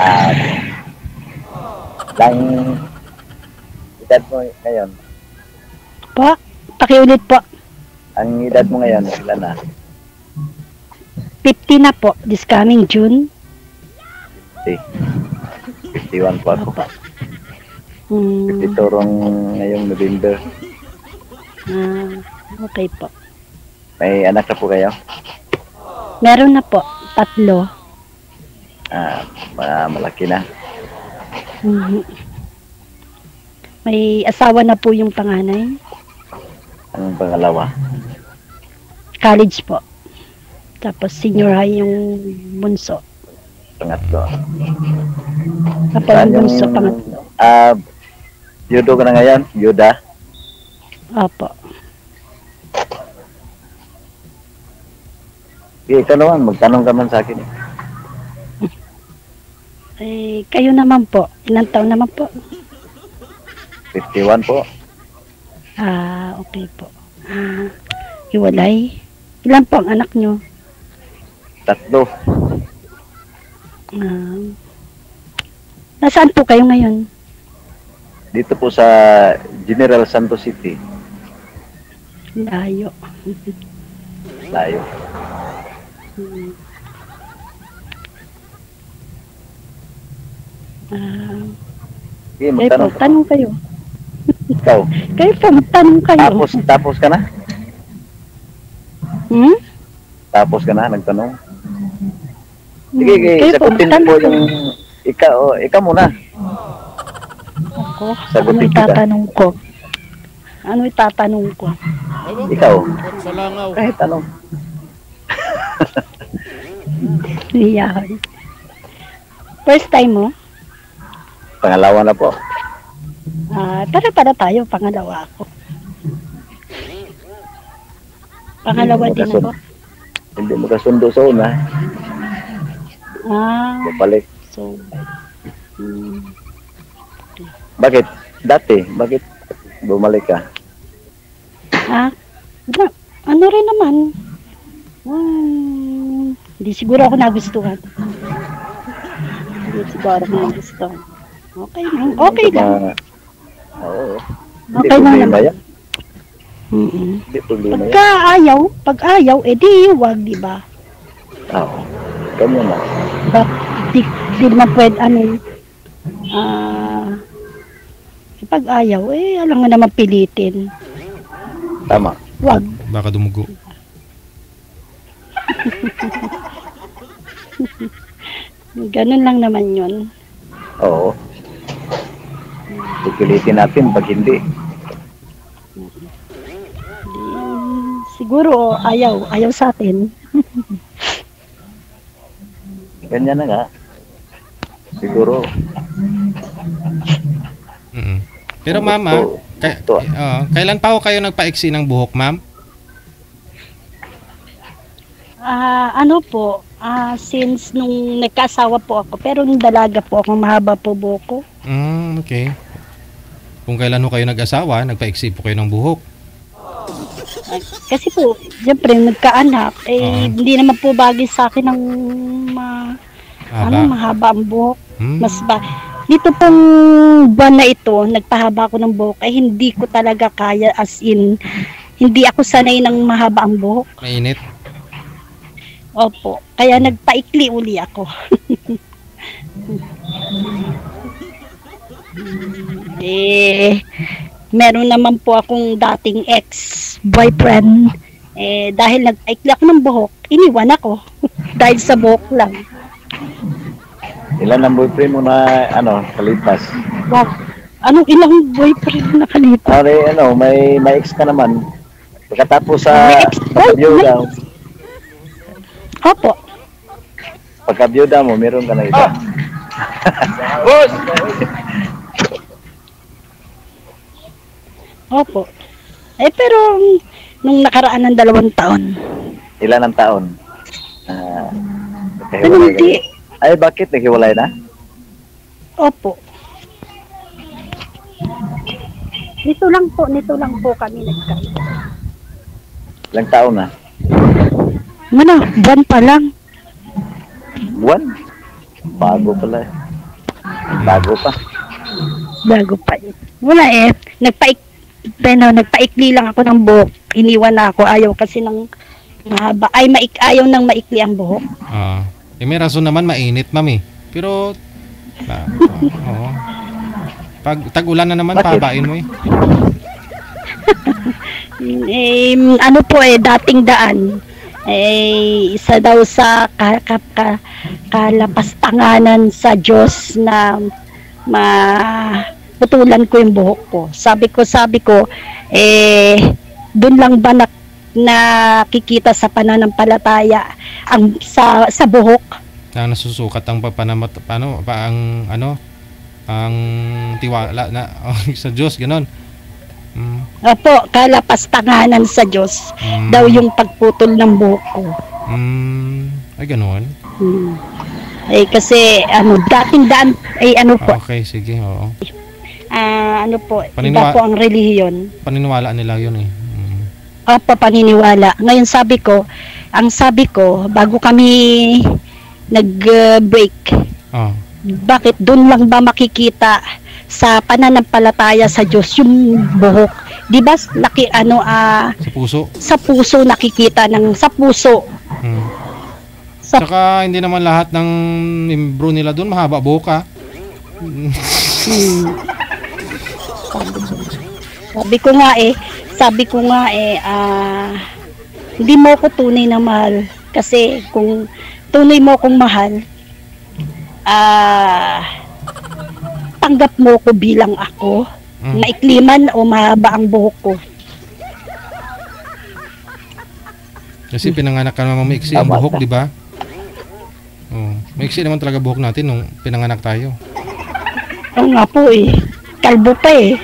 Ah, lang edad mo ngayon. Po? Pakiulit po. Ang edad mo ngayon, ilan na? 50 na po. This coming June. 51 po ako. Opo. Hmm. 52 rong ngayong November. Okay po. May anak na po kayo? Meron na po. 3. Malaki na. Mhm. May asawa na po yung panganay. Ang pangalawa? College po. Tapos senior high yung bunso. Pangatlo. Tapos yung bunso, pangatlo. Judo ka na ngayon? Yuda? Opo. Ikaw naman, magtanong ka man sa akin. Kayo naman po. Ilang taon naman po? 51 po. Okay po. Hiwalay. Ilan po ang anak nyo? 3. Nasaan po kayo ngayon? Dito po sa General Santos City. Layo. Layo. Kayo po, magtanong ka. tanong kayo. Ikaw. Kayo po, magtanong kayo. Tapos ka na? Tapos ka na, nagtanong? Sige, Kayo po, sagutin magtanong po kayo. yung... Ikaw muna. Ako? Sagutin Ano kita. itatanong ko? Ano itatanong ko? Ikaw. Sa langaw. Kahit tanong. Iyahan. First time mo? Pangalawa na po. Para tayo, pangalawa ako. Pangalawa din ako. Hindi mo kasundo sa una. Balik. So, Bakit? Dati, bakit bumalik ka? ano rin naman. Hindi siguro ako nagustuhan. Hindi siguro ako nagustuhan. Okay lang. Okay lang. Oo. Hindi Okay lang problema naman. yan. Hindi problema yan. Pag ayaw, edi wag, di ba? Oo. Ganyan na. Di naman pwede, pag ayaw, alam nga naman pilitin. Tama. Wag. Baka dumugo. Ganun lang naman yun. Oo. Pipilitin natin pag hindi. Siguro ayaw sa atin. Ganyan na nga. Siguro. Pero mama, kailan pa ho kayo nagpaiksi ng buhok, ma'am? Since nung nagkasawa po ako, pero nung dalaga po ako, mahaba po buhok ko. Okay. Kung kailan ho kayo nag-asawa, nagpaiksi po kayo ng buhok. Kasi po, siyempre, nagkaanak, hindi naman po bagay sa akin ng mahaba ang buhok. Dito pong buwan na ito, nagpahaba ako ng buhok, hindi ko talaga kaya, as in, hindi ako sanay ng mahaba ang buhok. Mainit? Opo, kaya nagpaikli uli ako. Meron naman po akong dating ex-boyfriend. Dahil nagpaikli ako ng buhok, iniwan ako. Dahil sa buhok lang. Ilan ang boyfriend mo na, kalipas? Wow. Anong ilang boyfriend na kalipas? May ex ka naman. Pagkatapos sa pagkabiyuda, Opo. pagkabiyuda mo, meron ka na iba. Boss! Opo. Pero, nung nakaraan ng 2 taon. Ilan ang taon? Hindi. Ay, bakit? Naghiwalay na? Opo. Nito lang po kami nagkaisa. Ilang taon na? Buwan pa lang. Buwan? Bago pala. Bago pa. Bago pa yun. Wala eh. Nagpaikli lang ako ng buhok. Iniwan na ako. Ayaw kasi ng mahaba. Ayaw ng maikli ang buhok. May rason naman, mainit, ma'am eh. Pero, oo. Pag tag-ulan na naman, pabain mo eh. Ano po dating daan. Isa daw sa kalapastanganan sa Diyos na maputulan ko yung buhok ko. Sabi ko, doon lang ba nakikita sa pananampalataya ang sa buhok? Na nasusukat ang ang tiwala na sa Diyos, ganon. Opo, kalapastanganan sa Diyos daw yung pagputol ng buhok ko. Ay, ganon. Kasi dating daan po. Okay, sige, oo. Iba po ang relihiyon. Paniniwala nila yun eh. Opo, paniniwala. Ngayon sabi ko, bago kami nag-break, bakit doon lang ba makikita sa pananampalataya sa Diyos yung buhok? Di ba sa puso? Sa puso nakikita sa puso. Saka hindi naman lahat ng membro nila doon mahaba buhok ha. Sabi ko nga hindi mo ako tunay na mahal. Kasi kung tunay mo akong mahal, tanggap mo ko bilang ako, maikliman o mahaba ang buhok ko. Kasi pinanganak ka naman maiksi ang buhok, di ba? Maiksi naman talaga buhok natin nung pinanganak tayo. Oo nga po eh. Kalbo pa eh.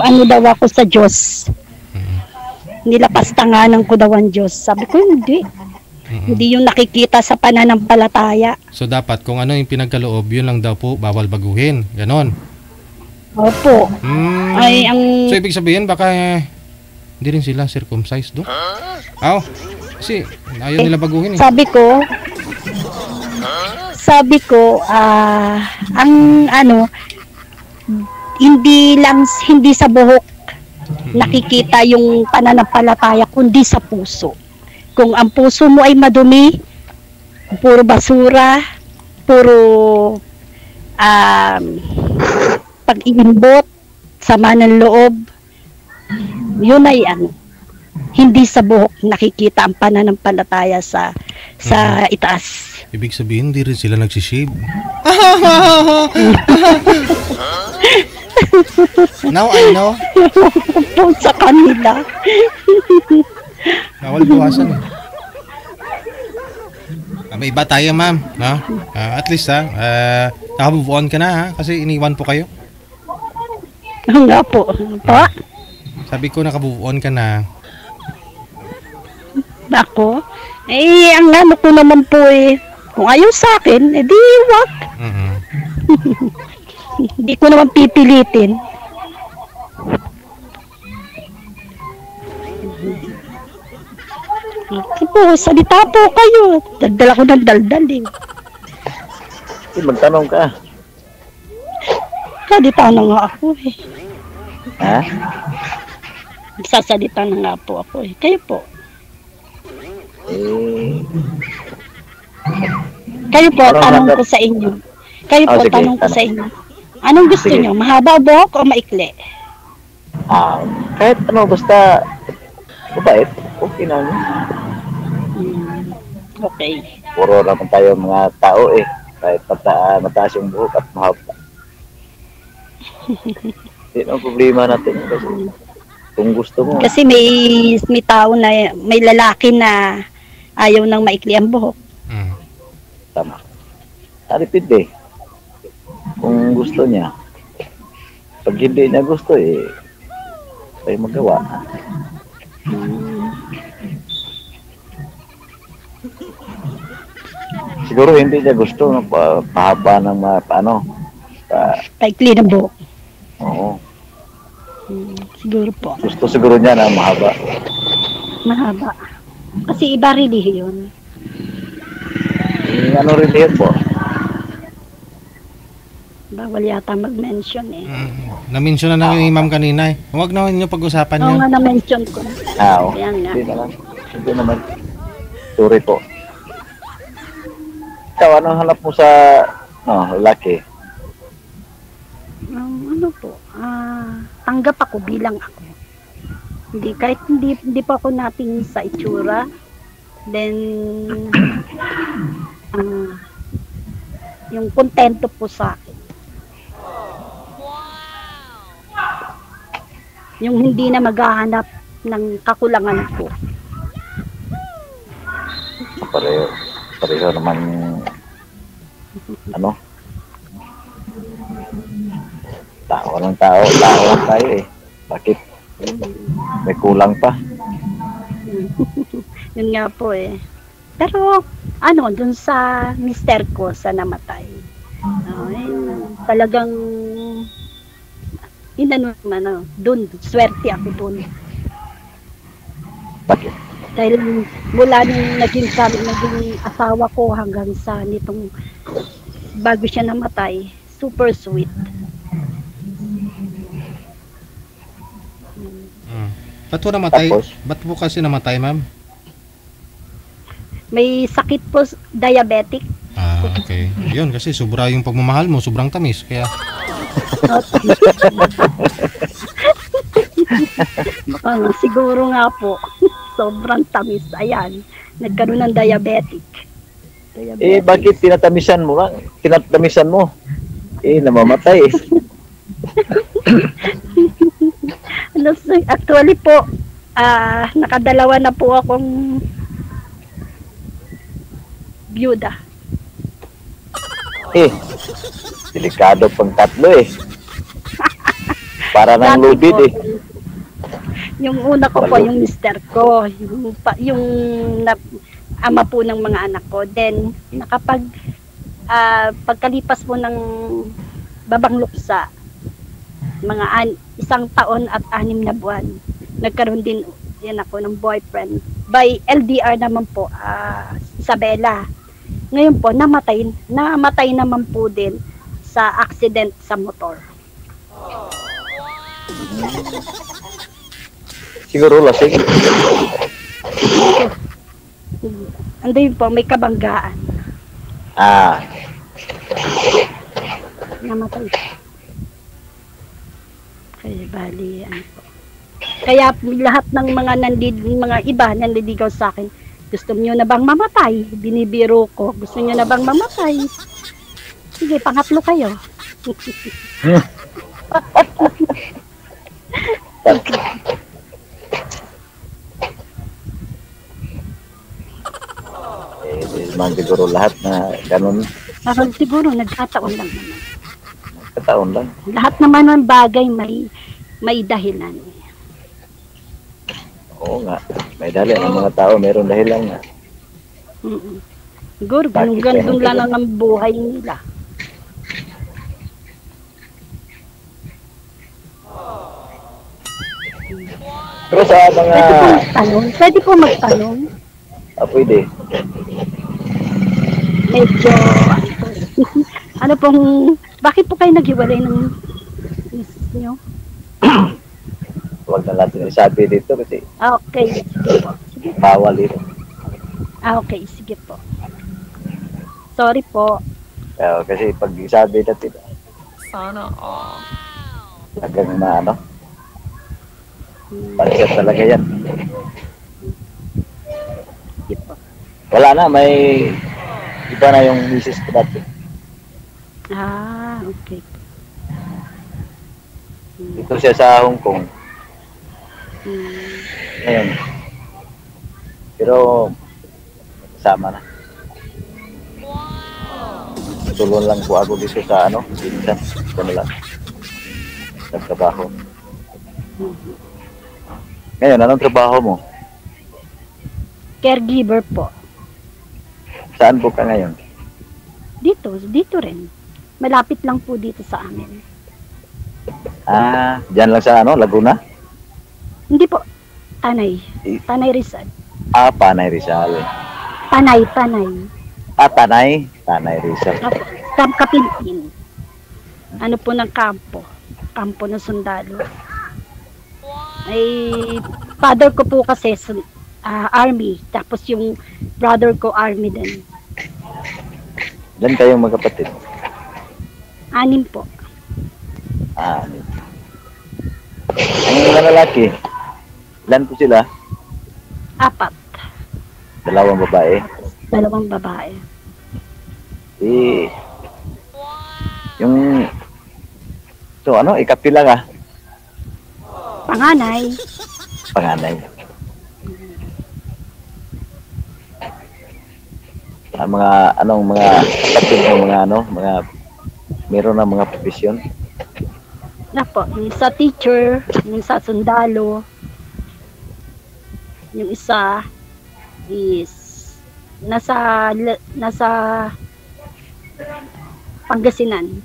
Ano daw ako sa Diyos? Nilapastanganan ko daw ang Diyos. Sabi ko hindi. Hindi yung nakikita sa pananampalataya. So dapat kung ano yung pinagkaloob, yun lang daw po bawal baguhin. Ganon. Opo. So ibig sabihin baka hindi rin sila circumcised do? Kasi ayaw nila baguhin eh. Sabi ko, hindi sa buhok nakikita yung pananampalataya, kundi sa puso. Kung ang puso mo ay madumi, puro basura, puro pag-iimbot, sama ng loob, yun ay hindi sa buhok nakikita ang pananampalataya sa itaas. Ibig sabihin, hindi rin sila nagsishave. Now I know. Sa kanila. Bawal buwasan eh. May iba tayo, ma'am. No? At least naka-move on ka na ha? Kasi iniwan po kayo. Nga po. Sabi ko naka-move on ka na. Ako? Ang ano ko naman po kung ayaw sa akin, edi wag. Hindi ko naman pipilitin. Po, salita po kayo. Daldal ako ng daldal eh. Magtanong ka. Salita na nga ako eh. Ha? Nagsasalita na nga po ako eh. Kayo po. Kayo po, tanong ko sa inyo. Tanong ko sa inyo. Anong gusto nyo? Mahaba buhok o maikli? Kahit ano, basta mabait. Okay na. Okay. Puro naman tayo mga tao eh. Kahit mataas yung buhok at mahaba. Hindi na problema natin. Kasi kung gusto mo. Kasi may tao na, may lalaki na ayaw nang maikli ang buhok. Tama. Depende. Kung gusto niya. Pag hindi niya gusto tayo magawa. Siguro hindi niya gusto pahaba ng paikli ng buhok. Oo. Siguro po. Gusto siguro niya na mahaba. Mahaba. Kasi iba relihiyon. Ano rin yun po? Bawal yata mag-mention eh. Na-mention na ng imam kanina eh. Huwag na ninyo pag-usapan Oo yun. nga na-mention ko. Oo. Ayan nga. Hindi naman. Hindi naman. Sorry po. Ikaw, anong hanap mo sa lalaki? Ano po? Tanggap ako bilang ako. Hindi, kahit hindi pa ako nating sa itsura. Then, yung kontento po sa akin. Yung hindi na maghahanap ng kakulangan ko. Pareho naman tao lang tayo eh. Bakit may kulang pa? Yun nga po eh. Pero dun sa mister ko sa namatay, talagang dun swerte ako dun. Bakit? Dahil mula nung naging asawa ko hanggang sa nitong bago siya namatay, super sweet. Ba't po namatay? Tapos? Ba't po kasi namatay, ma'am? May sakit po, diabetic. Okay. Yun, kasi sobra yung pagmamahal mo, sobrang tamis. Kaya, Siguro nga po, sobrang tamis. Ayan, nagkaroon ng diabetic. Bakit tinatamisan mo lang? Tinatamisan mo? Namamatay eh. Actually po, nakadalawa na po akong byuda. Delikado pang tatlo eh. Para ng lubid eh. Yung una ko po, yung mister ko, yung ama po ng mga anak ko. Then, pagkalipas po ng babang luksa, mga 1 taon at 6 na buwan, nagkaroon din yan ako ng boyfriend. By LDR naman po, Isabela. Ngayon po, namatay naman po din sa accident sa motor. Siguro lasing. Andun po, may kabanggaan. Namatay. Kaya bali, po. Kaya lahat ng mga iba nanliligaw sa akin, gusto niyo na bang mamatay? Binibiro ko, gusto niyo na bang mamatay? Sige, pangatlo kayo. Man siguro lahat na ganun. Parang siguro nagkataon lang naman. Kataon lang. Lahat naman ng bagay may dahilan. Oo nga. May dahilan. Ang mga tao meron dahilan nga. Siguro ganun lang ang buhay nila. Pero sa mga... Pwede po magtanong. Pwede. Medyo bakit po kayo naghiwalay ng misis nyo? Huwag na natin isabi dito kasi Okay, sige po. bawal dito. Okay, sige po. Sorry po. Kasi pag isabi natin, Sana all. hanggang na pansiya talaga yan. Sige po. Wala na, may iba na yung misis ko dati. Okay. Dito siya sa Hong Kong. Ngayon. Pero, sama na. Tulon lang po ako dito sa Pinsan. Ito na lang. Nagtrabaho. Ngayon, anong trabaho mo? Caregiver po. Saan po ka ngayon? Dito rin. Malapit lang po dito sa amin. Diyan lang sa Laguna? Hindi po. Tanay Rizal. Panay Rizal. Panay, Panay. Tanay Rizal. Opo, Camp Kapinpin. Ano po ng kampo? Kampo ng sundalo. Ay, father ko po kasi army. Tapos yung brother ko army din. Ilan kayong magkapatid? 6 po. Ano? Ang mga lalaki, ilan po sila? 4. 2 babae. 2 babae. Yung so ano, ikapila ka? Panganay. Panganay. Ang mga kapatid ng mga meron na mga profesyon. Na po, yung isa teacher, yung isa sundalo. Yung isa is nasa Pangasinan.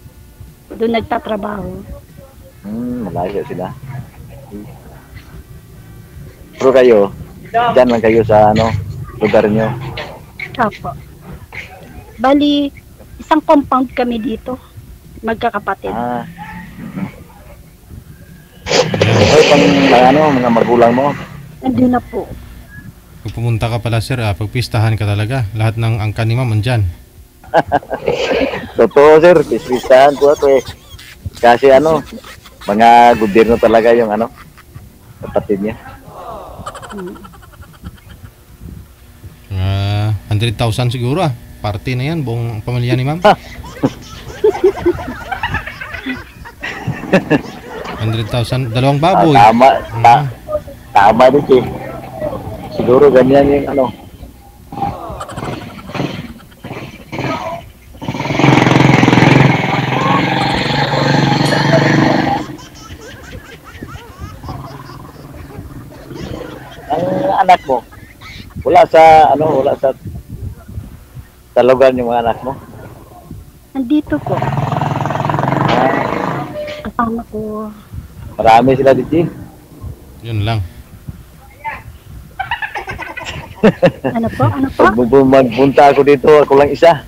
Doon nagtatrabaho. Malayo sila. Pero kayo, dyan lang kayo sa lugar nyo. Opo. Bali, isang compound kami dito. Magkakapatid. Okay, mga magulang mo. Nandun na po. Pag pumunta ka pala sir, pagpistahan ka talaga. Lahat ng angkan ni ma'am andyan. Totoo sir, pistahan po ako eh. Kasi mga gobyerno talaga yung kapatid niya. 100,000 siguro Party na yan, buong pamilya ni ma'am. 100,000, 2 baboy. Tama din eh. Siguro ganyan yung ang anak mo. Wala sa lugar yung mga anak mo. Nandito po. Kasama ko. Marami sila dito. Yun lang. Ano po? Pag magpunta ako dito, ako lang isa.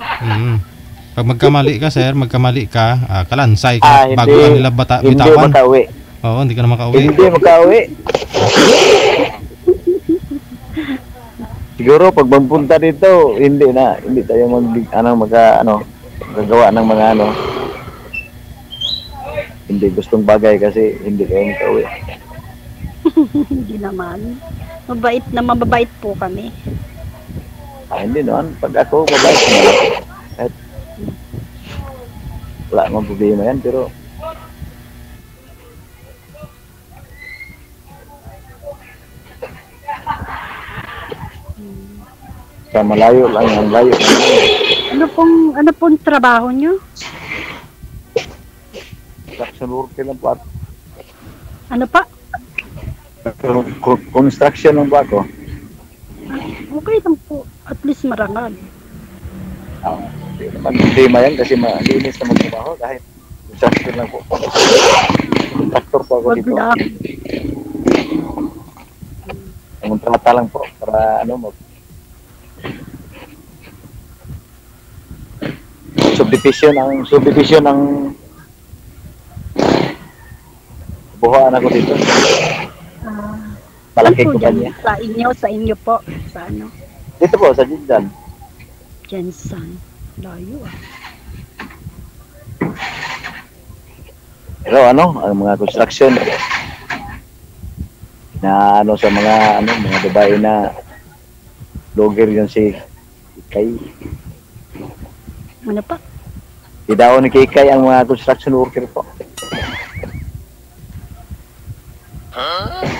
Pag magkamali ka sir, kalansay ka bago ka nila bitawan. Hindi makauwi. Oo, hindi ka na makauwi. Hindi makauwi. Siguro pag magpunta dito, hindi tayo magagawa ng mga hindi gustong bagay kasi hindi kayo makauwi. Hindi naman. Mababait po kami. Hindi naman. Pag ako, mabait naman. Kahit wala namang problema yan, pero sa malayo lang, ang layo. Ano pong trabaho nyo? Construction worker lang po. Ano pa? Construction lang po ako. Okay lang po. At least marangal. Hindi naman problema yan kasi malinis na magtrabaho kahit construction lang po. Contractor po ako Wag dito. lang. Ang kontrata lang po para subdivision ng buhaan ako dito. Malaki Ano po kumpanya. dyan? Sa inyo po. Sa ano? Dito po, sa Jinjan. Jensen. Layo Pero ang mga construction na sa mga babae na vlogger yun si Kay. Ano pa? Idaw ni Kay ang mga construction worker po.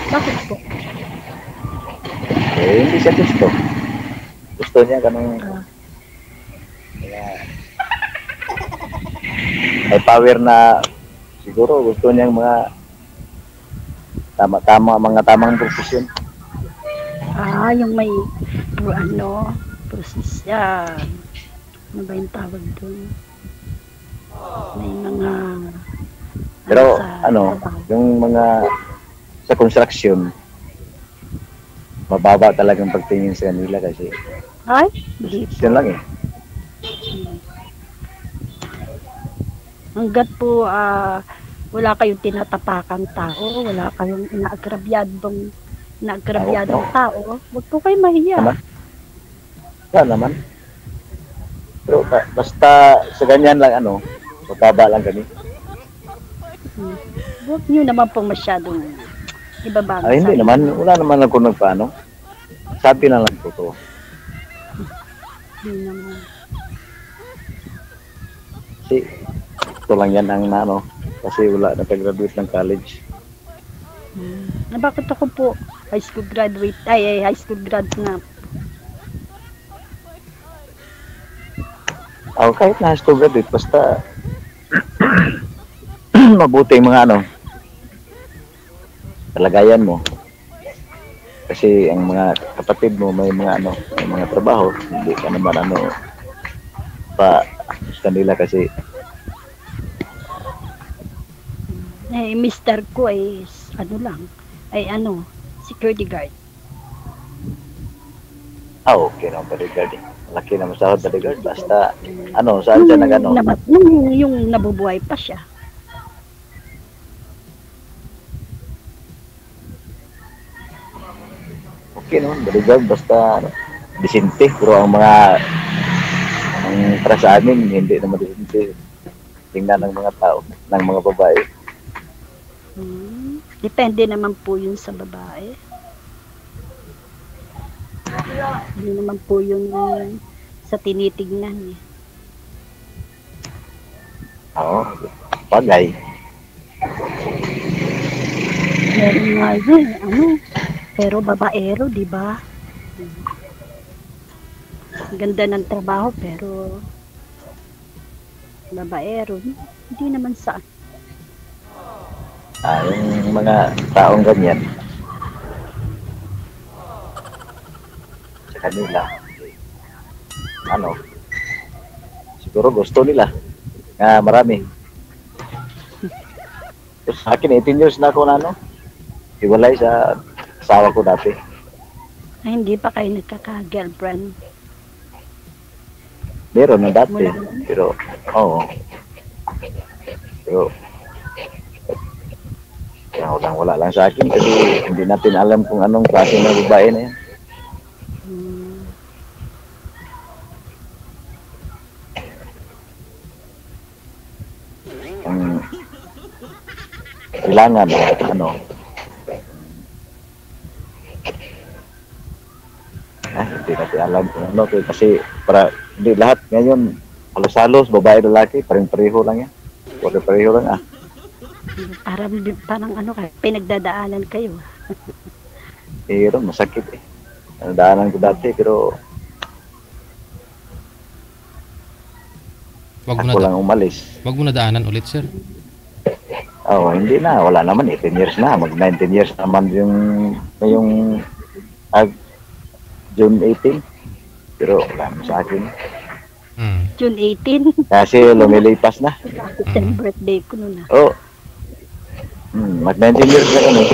Bakit po? Hindi siya gusto. Gusto niya ganun may power na siguro gusto niyang mga tamang profesyon. Yung may process yan. Ano ba yung tawag doon? May mga Pero sa trabaho. yung mga sa construction mababa talagang pagtingin sa kanila kasi Ay, hindi. yun lang eh. Hanggat po wala kayong tinatapakang tao, wala kayong inaagrabyadong tao, huwag po kayo mahiya. Naman. Wala naman. Pero basta sa ganyan lang mababa lang kami. Huwag nyo naman po masyadong ibabang. Hindi naman, wala naman ako nagpaano. Sabi na lang po to. Hindi naman. Kasi ito lang yan ang kasi wala nag-graduate ng college. Bakit ako po high school grad na. Kahit na high school graduate, basta mabuti yung mga kalagayan mo. Kasi ang mga kapatid mo may mga may mga trabaho, hindi ka naman pa sa nila kasi Mister ko ay security guard. okay naman bodyguard eh. Laki naman sa bodyguard, basta saan siya Yung nabubuhay pa siya. okay naman bodyguard, basta disinte, pero ang para sa amin hindi naman disinte tingnan ng mga tao, ng mga babae. Depende naman po yun sa babae. Hindi naman po yun sa tinitignan eh. Bagay. Meron nga yun, pero babaero, di ba? Ganda ng trabaho, pero babaero, hindi naman sa Yung mga taong ganyan sa kanila siguro gusto nila marami. Tapos sa akin 18 years na ako hiwalay sa asawa ko dati. Ay, hindi pa kayo nagkaka-girlfriend. Meron na dati, pero pero wala lang sa akin kasi hindi natin alam kung anong klase ng babae na yan. Kailangan hindi natin alam kung kasi para hindi lahat ngayon halos-halos babae lalaki pareho lang yan. Pareho lang Parang pinagdadaanan kayo. Pero masakit eh. Nadaanan ko dati pero ako lang umalis. Wag mo na daanan ulit, sir. Hindi na. Wala naman. 18 years na. Mag 19 years naman yung June 18. Pero wala naman sa akin. June 18? Kasi lumilipas na. Birthday ko nun mag 19 years na kami.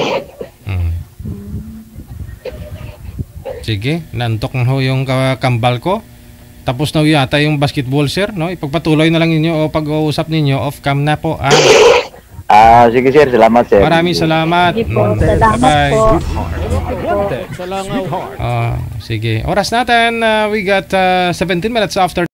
Sige, nantok na ho yung kambal ko. Tapos na yata yung basketball, sir, no? Ipagpatuloy na lang ninyo o pag-uusap ninyo off cam na po. Sige sir, salamat sir. Maraming salamat. Salamat Bye-bye. po. Sige, oras natin. We got 17 minutes after